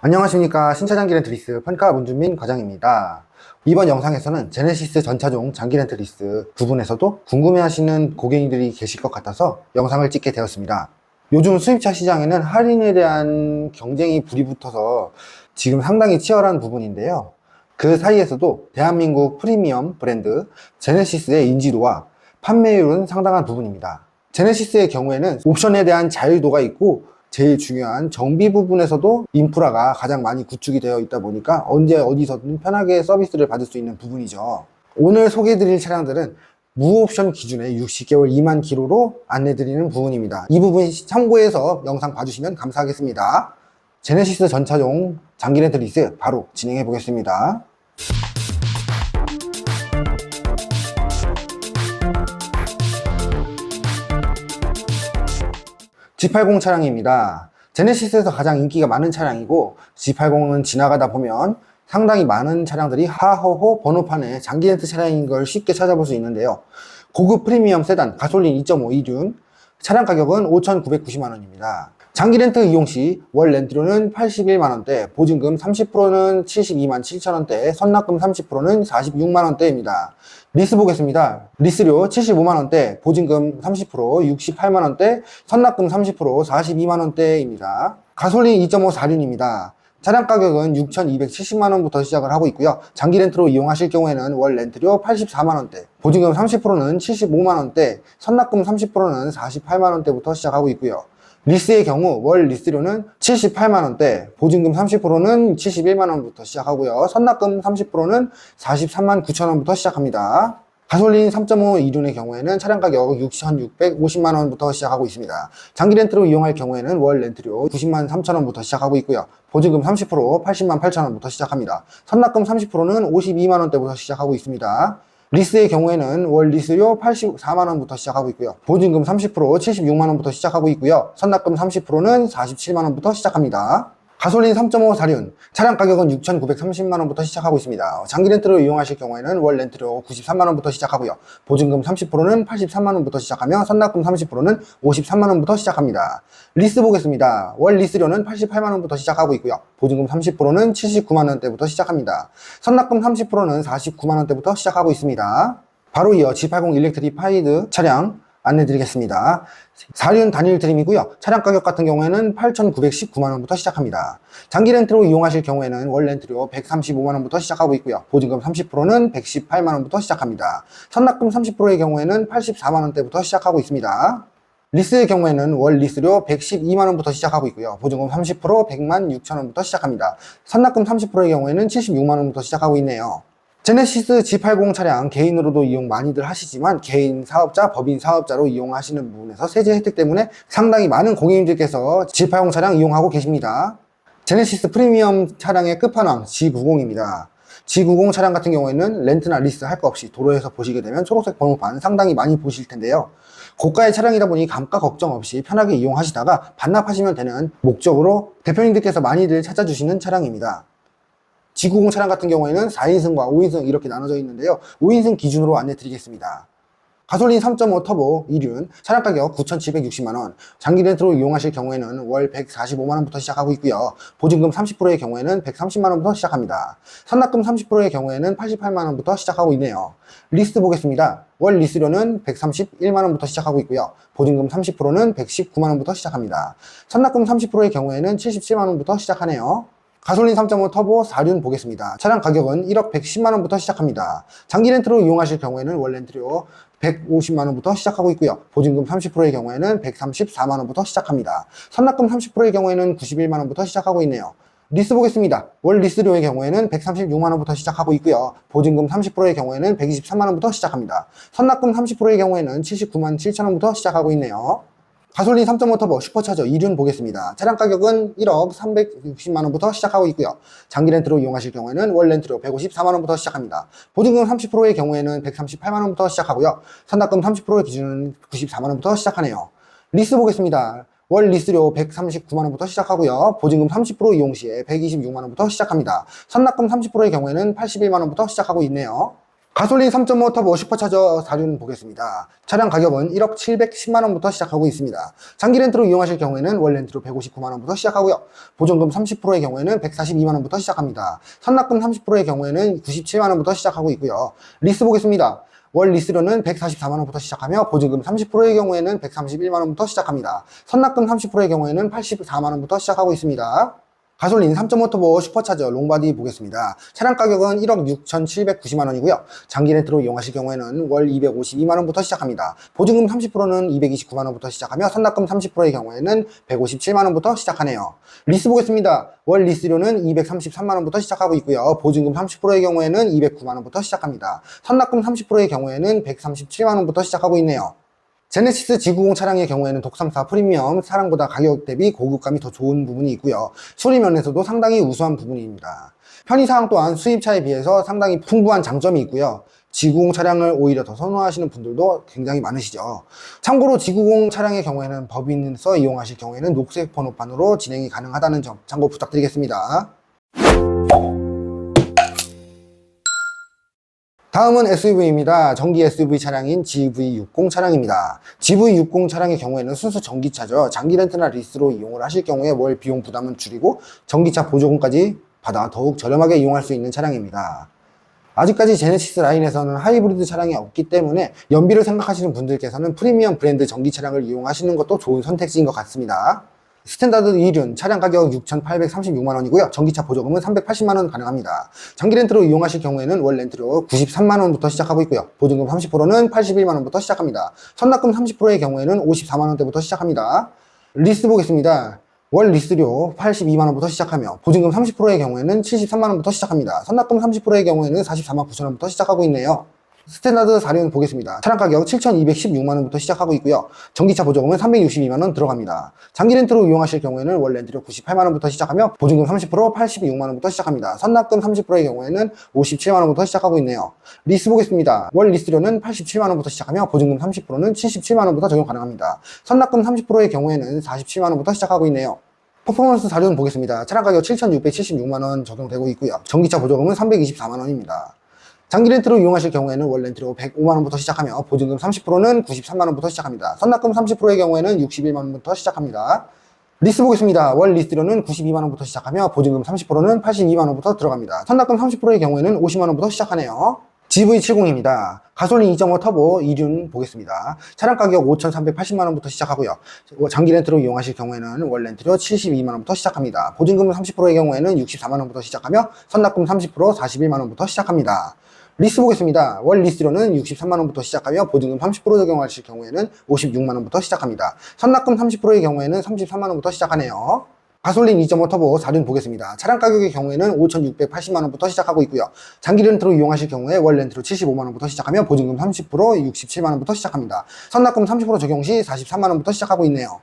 안녕하십니까. 신차장기 렌트리스 펀카 문준민 과장입니다. 이번 영상에서는 제네시스 전차종 장기 렌트리스 부분에서도 궁금해하시는 고객님들이 계실 것 같아서 영상을 찍게 되었습니다. 요즘 수입차 시장에는 할인에 대한 경쟁이 불이 붙어서 지금 상당히 치열한 부분인데요. 그 사이에서도 대한민국 프리미엄 브랜드 제네시스의 인지도와 판매율은 상당한 부분입니다. 제네시스의 경우에는 옵션에 대한 자율도가 있고 제일 중요한 정비 부분에서도 인프라가 가장 많이 구축이 되어 있다 보니까 언제 어디서든 편하게 서비스를 받을 수 있는 부분이죠. 오늘 소개해드릴 차량들은 무옵션 기준의 60개월 2만 킬로로 안내드리는 부분입니다. 이 부분 참고해서 영상 봐주시면 감사하겠습니다. 제네시스 전차종 장기 렌트 리스 바로 진행해 보겠습니다. G80 차량입니다. 제네시스에서 가장 인기가 많은 차량이고 G80은 지나가다 보면 상당히 많은 차량들이 하호호 번호판에 장기 렌트 차량인 걸 쉽게 찾아볼 수 있는데요. 고급 프리미엄 세단 가솔린 2.5 이륜 차량 가격은 5,990만원입니다. 장기 렌트 이용 시 월 렌트료는 81만원대, 보증금 30%는 72만 7천원대, 선납금 30%는 46만원대입니다. 리스 보겠습니다. 리스료 75만원대, 보증금 30% 68만원대, 선납금 30% 42만원대입니다. 가솔린 2.5 4륜입니다. 차량 가격은 6,270만원부터 시작을 하고 있고요. 장기 렌트로 이용하실 경우에는 월 렌트료 84만원대, 보증금 30%는 75만원대, 선납금 30%는 48만원대부터 시작하고 있고요. 리스의 경우 월 리스료는 78만원대, 보증금 30%는 71만원부터 시작하고요. 선납금 30%는 43만 9천원부터 시작합니다. 가솔린 3.5 이륜의 경우에는 차량 가격 6,650만원부터 시작하고 있습니다. 장기 렌트로 이용할 경우에는 월 렌트료 90만 3천원부터 시작하고 있고요. 보증금 30% 80만 8천원부터 시작합니다. 선납금 30%는 52만원대부터 시작하고 있습니다. 리스의 경우에는 월 리스료 84만원부터 시작하고 있고요. 보증금 30% 76만원부터 시작하고 있고요. 선납금 30%는 47만원부터 시작합니다. 가솔린 3.5 4륜 차량 가격은 6,930만원부터 시작하고 있습니다. 장기 렌트로 이용하실 경우에는 월 렌트료 93만원부터 시작하고요. 보증금 30%는 83만원부터 시작하며 선납금 30%는 53만원부터 시작합니다. 리스 보겠습니다. 월 리스료는 88만원부터 시작하고 있고요. 보증금 30%는 79만원대부터 시작합니다. 선납금 30%는 49만원대부터 시작하고 있습니다. 바로 이어 G80 일렉트리파이드 차량 안내드리겠습니다. 4륜 단일 트림이고요. 차량 가격 같은 경우에는 8,919만원부터 시작합니다. 장기 렌트로 이용하실 경우에는 월 렌트료 135만원부터 시작하고 있고요. 보증금 30%는 118만원부터 시작합니다. 선납금 30%의 경우에는 84만원대부터 시작하고 있습니다. 리스의 경우에는 월 리스료 112만원부터 시작하고 있고요. 보증금 30% 100만 6천원부터 시작합니다. 선납금 30%의 경우에는 76만원부터 시작하고 있네요. 제네시스 G80 차량 개인으로도 이용 많이들 하시지만 개인 사업자, 법인 사업자로 이용하시는 부분에서 세제 혜택 때문에 상당히 많은 고객님들께서 G80 차량 이용하고 계십니다. 제네시스 프리미엄 차량의 끝판왕 G90입니다. G90 차량 같은 경우에는 렌트나 리스 할 거 없이 도로에서 보시게 되면 초록색 번호판 상당히 많이 보실 텐데요. 고가의 차량이다 보니 감가 걱정 없이 편하게 이용하시다가 반납하시면 되는 목적으로 대표님들께서 많이들 찾아주시는 차량입니다. G90 차량 같은 경우에는 4인승과 5인승 이렇게 나눠져 있는데요. 5인승 기준으로 안내 드리겠습니다. 가솔린 3.5 터보 2륜 차량 가격 9,760만원, 장기 렌트로 이용하실 경우에는 월 145만원부터 시작하고 있고요. 보증금 30%의 경우에는 130만원부터 시작합니다. 선납금 30%의 경우에는 88만원부터 시작하고 있네요. 리스 보겠습니다. 월 리스료는 131만원부터 시작하고 있고요. 보증금 30%는 119만원부터 시작합니다. 선납금 30%의 경우에는 77만원부터 시작하네요. 가솔린 3.5 터보 4륜 보겠습니다. 차량 가격은 1억 110만원부터 시작합니다. 장기 렌트로 이용하실 경우에는 월 렌트료 150만원부터 시작하고 있고요. 보증금 30%의 경우에는 134만원부터 시작합니다. 선납금 30%의 경우에는 91만원부터 시작하고 있네요. 리스 보겠습니다. 월 리스료의 경우에는 136만원부터 시작하고 있고요. 보증금 30%의 경우에는 123만원부터 시작합니다. 선납금 30%의 경우에는 79만 7천원부터 시작하고 있네요. 가솔린 3.5 터보 슈퍼차저 2륜 보겠습니다. 차량 가격은 1억 360만원부터 시작하고 있고요. 장기 렌트로 이용하실 경우에는 월 렌트료 154만원부터 시작합니다. 보증금 30%의 경우에는 138만원부터 시작하고요. 선납금 30%의 기준은 94만원부터 시작하네요. 리스 보겠습니다. 월 리스료 139만원부터 시작하고요. 보증금 30% 이용 시에 126만원부터 시작합니다. 선납금 30%의 경우에는 81만원부터 시작하고 있네요. 가솔린 3.5 터보 슈퍼차저 4륜 보겠습니다. 차량 가격은 1억 710만원부터 시작하고 있습니다. 장기 렌트로 이용하실 경우에는 월 렌트로 159만원부터 시작하고요. 보증금 30%의 경우에는 142만원부터 시작합니다. 선납금 30%의 경우에는 97만원부터 시작하고 있고요. 리스 보겠습니다. 월 리스료는 144만원부터 시작하며 보증금 30%의 경우에는 131만원부터 시작합니다. 선납금 30%의 경우에는 84만원부터 시작하고 있습니다. 가솔린 3.5 터보 슈퍼차저 롱바디 보겠습니다. 차량 가격은 1억 6,790만원이고요. 장기 렌트로 이용하실 경우에는 월 252만원부터 시작합니다. 보증금 30%는 229만원부터 시작하며 선납금 30%의 경우에는 157만원부터 시작하네요. 리스 보겠습니다. 월 리스료는 233만원부터 시작하고 있고요. 보증금 30%의 경우에는 209만원부터 시작합니다. 선납금 30%의 경우에는 137만원부터 시작하고 있네요. 제네시스 G90 차량의 경우에는 독삼사 프리미엄 차량보다 가격 대비 고급감이 더 좋은 부분이 있고요. 수리 면에서도 상당히 우수한 부분입니다. 편의사항 또한 수입차에 비해서 상당히 풍부한 장점이 있고요. G90 차량을 오히려 더 선호하시는 분들도 굉장히 많으시죠. 참고로 G90 차량의 경우에는 법인에서 이용하실 경우에는 녹색 번호판으로 진행이 가능하다는 점 참고 부탁드리겠습니다. 다음은 SUV입니다. 전기 SUV 차량인 GV60 차량입니다. GV60 차량의 경우에는 순수 전기차죠. 장기 렌트나 리스로 이용을 하실 경우에 월 비용 부담은 줄이고 전기차 보조금까지 받아 더욱 저렴하게 이용할 수 있는 차량입니다. 아직까지 제네시스 라인에서는 하이브리드 차량이 없기 때문에 연비를 생각하시는 분들께서는 프리미엄 브랜드 전기 차량을 이용하시는 것도 좋은 선택지인 것 같습니다. 스탠다드 2륜 차량 가격 6,836만원이고요. 전기차 보조금은 380만원 가능합니다. 장기 렌트로 이용하실 경우에는 월 렌트로 93만원부터 시작하고 있고요. 보증금 30%는 81만원부터 시작합니다. 선납금 30%의 경우에는 54만원대부터 시작합니다. 리스 보겠습니다. 월 리스료 82만원부터 시작하며 보증금 30%의 경우에는 73만원부터 시작합니다. 선납금 30%의 경우에는 44만 9천원부터 시작하고 있네요. 스탠다드 4륜 보겠습니다. 차량 가격 7,216만원부터 시작하고 있고요. 전기차 보조금은 362만원 들어갑니다. 장기 렌트로 이용하실 경우에는 월 렌트료 98만원부터 시작하며 보증금 30% 86만원부터 시작합니다. 선납금 30%의 경우에는 57만원부터 시작하고 있네요. 리스 보겠습니다. 월 리스료는 87만원부터 시작하며 보증금 30%는 77만원부터 적용 가능합니다. 선납금 30%의 경우에는 47만원부터 시작하고 있네요. 퍼포먼스 4륜 보겠습니다. 차량 가격 7,676만원 적용되고 있고요. 전기차 보조금은 324만원입니다. 장기 렌트로 이용하실 경우에는 월 렌트로 105만원부터 시작하며 보증금 30%는 93만원부터 시작합니다. 선납금 30%의 경우에는 61만원부터 시작합니다. 리스 보겠습니다. 월 리스료는 92만원부터 시작하며 보증금 30%는 82만원부터 들어갑니다. 선납금 30%의 경우에는 50만원부터 시작하네요. GV70입니다. 가솔린 2.5 터보 2륜 보겠습니다. 차량 가격 5,380만원부터 시작하고요. 장기 렌트로 이용하실 경우에는 월 렌트료 72만원부터 시작합니다. 보증금 30%의 경우에는 64만원부터 시작하며 선납금 30% 41만원부터 시작합니다. 리스 보겠습니다. 월 리스료는 63만원부터 시작하며 보증금 30% 적용하실 경우에는 56만원부터 시작합니다. 선납금 30%의 경우에는 33만원부터 시작하네요. 가솔린 2.5 터보 4륜 보겠습니다. 차량 가격의 경우에는 5,680만원부터 시작하고 있고요. 장기 렌트로 이용하실 경우에 월 렌트로 75만원부터 시작하며 보증금 30% 67만원부터 시작합니다. 선납금 30% 적용 시 43만원부터 시작하고 있네요.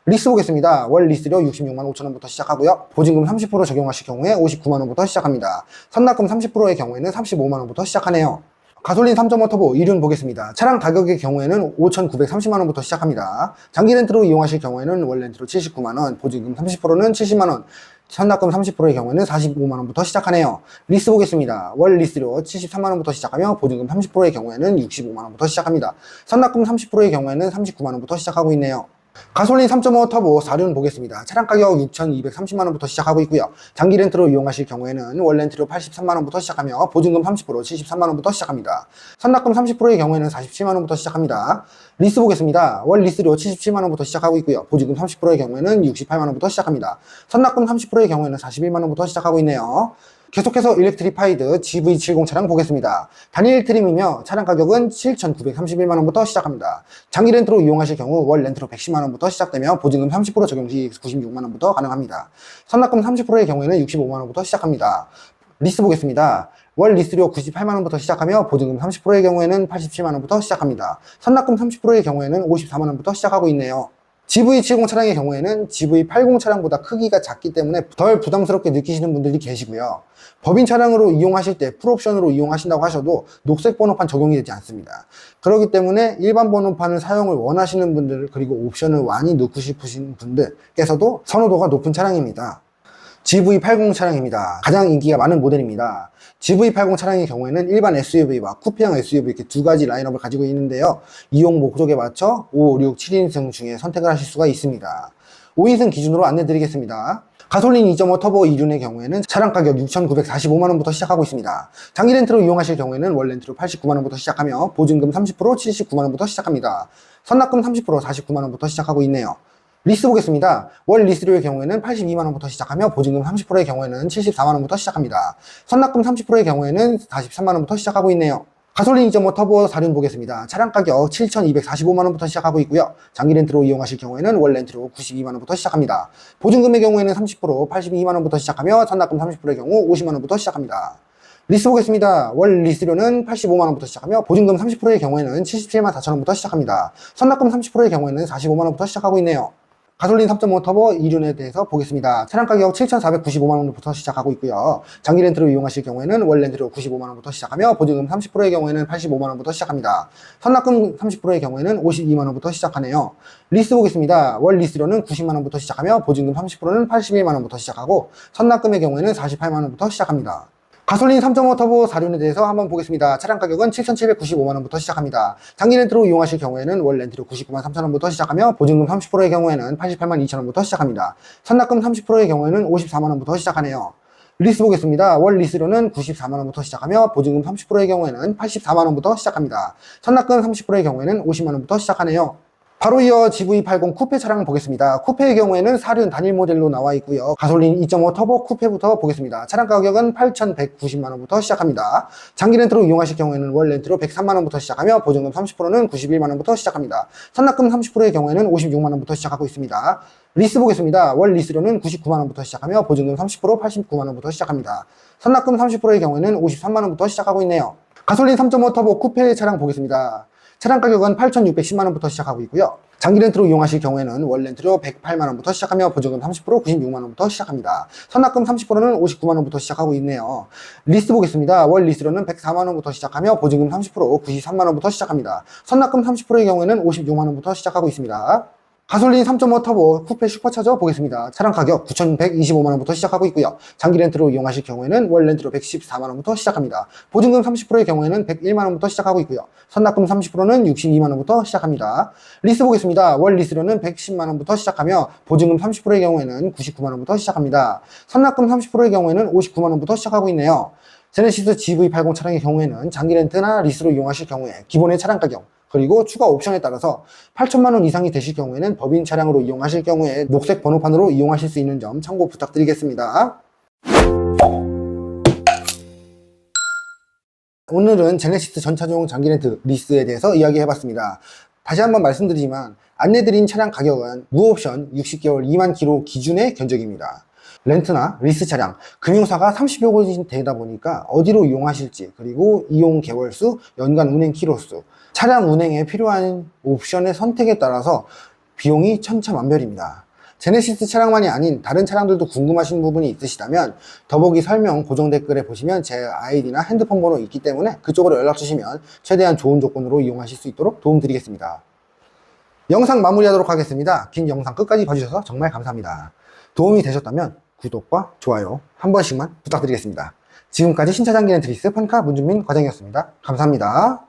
리스 보겠습니다. 월 리스료 66만 5천원부터 시작하고요. 보증금 30% 적용하실 경우에 59만원부터 시작합니다. 선납금 30%의 경우에는 35만원부터 시작하네요. 가솔린 3.5 터보 2륜 보겠습니다. 차량 가격의 경우에는 5,930만원부터 시작합니다. 장기 렌트로 이용하실 경우에는 월 렌트로 79만원, 보증금 30%는 70만원, 선납금 30%의 경우에는 45만원부터 시작하네요. 리스 보겠습니다. 월 리스료 73만원부터 시작하며 보증금 30%의 경우에는 65만원부터 시작합니다. 선납금 30%의 경우에는 39만원부터 시작하고 있네요. 가솔린 3.5 터보 4륜 보겠습니다. 차량 가격 6,230만원부터 시작하고 있고요. 장기 렌트로 이용하실 경우에는 월 렌트료 83만원부터 시작하며 보증금 30% 73만원부터 시작합니다. 선납금 30%의 경우에는 47만원부터 시작합니다. 리스 보겠습니다. 월 리스료 77만원부터 시작하고 있고요. 보증금 30%의 경우에는 68만원부터 시작합니다. 선납금 30%의 경우에는 41만원부터 시작하고 있네요. 계속해서 일렉트리파이드 GV70 차량 보겠습니다. 단일 트림이며 차량 가격은 7,931만원부터 시작합니다. 장기 렌트로 이용하실 경우 월 렌트로 110만원부터 시작되며 보증금 30% 적용 시 96만원부터 가능합니다. 선납금 30%의 경우에는 65만원부터 시작합니다. 리스 보겠습니다. 월 리스료 98만원부터 시작하며 보증금 30%의 경우에는 87만원부터 시작합니다. 선납금 30%의 경우에는 54만원부터 시작하고 있네요. GV70 차량의 경우에는 GV80 차량보다 크기가 작기 때문에 덜 부담스럽게 느끼시는 분들이 계시고요. 법인 차량으로 이용하실 때 풀옵션으로 이용하신다고 하셔도 녹색 번호판 적용이 되지 않습니다. 그렇기 때문에 일반 번호판을 사용을 원하시는 분들, 그리고 옵션을 많이 넣고 싶으신 분들께서도 선호도가 높은 차량입니다. GV80 차량입니다. 가장 인기가 많은 모델입니다. GV80 차량의 경우에는 일반 SUV와 쿠페형 SUV 이렇게 두 가지 라인업을 가지고 있는데요. 이용 목적에 맞춰 5, 6, 7인승 중에 선택을 하실 수가 있습니다. 5인승 기준으로 안내 드리겠습니다. 가솔린 2.5 터보 2륜의 경우에는 차량 가격 6,945만원부터 시작하고 있습니다. 장기 렌트로 이용하실 경우에는 월 렌트로 89만원부터 시작하며 보증금 30% 79만원부터 시작합니다. 선납금 30% 49만원부터 시작하고 있네요. 리스 보겠습니다. 월 리스료의 경우에는 82만원부터 시작하며 보증금 30%의 경우에는 74만원부터 시작합니다. 선납금 30%의 경우에는 43만원부터 시작하고 있네요. 가솔린 2.5 터보 4륜 보겠습니다. 차량 가격 7,245만원부터 시작하고 있고요. 장기 렌트로 이용하실 경우에는 월 렌트로 92만원부터 시작합니다. 보증금의 경우에는 30% 82만원부터 시작하며 선납금 30%의 경우 50만원부터 시작합니다. 리스 보겠습니다. 월 리스료는 85만원부터 시작하며 보증금 30%의 경우에는 77만 4천원부터 시작합니다. 선납금 30%의 경우에는 45만원부터 시작하고 있네요. 가솔린 3.5 터보 2륜에 대해서 보겠습니다. 차량 가격 7,495만원부터 시작하고 있고요. 장기 렌트로 이용하실 경우에는 월 렌트로 95만원부터 시작하며 보증금 30%의 경우에는 85만원부터 시작합니다. 선납금 30%의 경우에는 52만원부터 시작하네요. 리스 보겠습니다. 월 리스료는 90만원부터 시작하며 보증금 30%는 81만원부터 시작하고 선납금의 경우에는 48만원부터 시작합니다. 가솔린 3.5 터보 4륜에 대해서 한번 보겠습니다. 차량 가격은 7,795만원부터 시작합니다. 장기 렌트로 이용하실 경우에는 월 렌트로 99만 3천원부터 시작하며 보증금 30%의 경우에는 88만 2천원부터 시작합니다. 선납금 30%의 경우에는 54만원부터 시작하네요. 리스 보겠습니다. 월 리스료는 94만원부터 시작하며 보증금 30%의 경우에는 84만원부터 시작합니다. 선납금 30%의 경우에는 50만원부터 시작하네요. 바로 이어 GV80 쿠페 차량 보겠습니다. 쿠페의 경우에는 4륜 단일 모델로 나와 있고요. 가솔린 2.5 터보 쿠페부터 보겠습니다. 차량 가격은 8,190만원부터 시작합니다. 장기 렌트로 이용하실 경우에는 월 렌트로 103만원부터 시작하며 보증금 30%는 91만원부터 시작합니다. 선납금 30%의 경우에는 56만원부터 시작하고 있습니다. 리스 보겠습니다. 월 리스료는 99만원부터 시작하며 보증금 30% 89만원부터 시작합니다. 선납금 30%의 경우에는 53만원부터 시작하고 있네요. 가솔린 3.5 터보 쿠페 차량 보겠습니다. 차량 가격은 8,610만원부터 시작하고 있고요. 장기 렌트로 이용하실 경우에는 월 렌트로 108만원부터 시작하며 보증금 30% 96만원부터 시작합니다. 선납금 30%는 59만원부터 시작하고 있네요. 리스 보겠습니다. 월 리스료는 104만원부터 시작하며 보증금 30% 93만원부터 시작합니다. 선납금 30%의 경우에는 56만원부터 시작하고 있습니다. 가솔린 3.5 터보 쿠페 슈퍼차저 보겠습니다. 차량 가격 9,125만원부터 시작하고 있고요. 장기 렌트로 이용하실 경우에는 월 렌트로 114만원부터 시작합니다. 보증금 30%의 경우에는 101만원부터 시작하고 있고요. 선납금 30%는 62만원부터 시작합니다. 리스 보겠습니다. 월 리스료는 110만원부터 시작하며 보증금 30%의 경우에는 99만원부터 시작합니다. 선납금 30%의 경우에는 59만원부터 시작하고 있네요. 제네시스 GV80 차량의 경우에는 장기 렌트나 리스로 이용하실 경우에 기본의 차량 가격 그리고 추가 옵션에 따라서 8천만원 이상이 되실 경우에는 법인 차량으로 이용하실 경우에 녹색 번호판으로 이용하실 수 있는 점 참고 부탁드리겠습니다. 오늘은 제네시스 전차종 장기렌트 리스에 대해서 이야기해봤습니다. 다시 한번 말씀드리지만 안내드린 차량 가격은 무옵션 60개월 2만 킬로 기준의 견적입니다. 렌트나 리스 차량, 금융사가 30여 곳이 되다 보니까 어디로 이용하실지 그리고 이용 개월수, 연간 운행 키로수, 차량 운행에 필요한 옵션의 선택에 따라서 비용이 천차만별입니다. 제네시스 차량만이 아닌 다른 차량들도 궁금하신 부분이 있으시다면 더보기 설명 고정 댓글에 보시면 제 아이디나 핸드폰 번호 있기 때문에 그쪽으로 연락 주시면 최대한 좋은 조건으로 이용하실 수 있도록 도움드리겠습니다. 영상 마무리하도록 하겠습니다. 긴 영상 끝까지 봐주셔서 정말 감사합니다. 도움이 되셨다면 구독과 좋아요 한 번씩만 부탁드리겠습니다. 지금까지 신차장기 렌트리스 펀카 문준민 과장이었습니다. 감사합니다.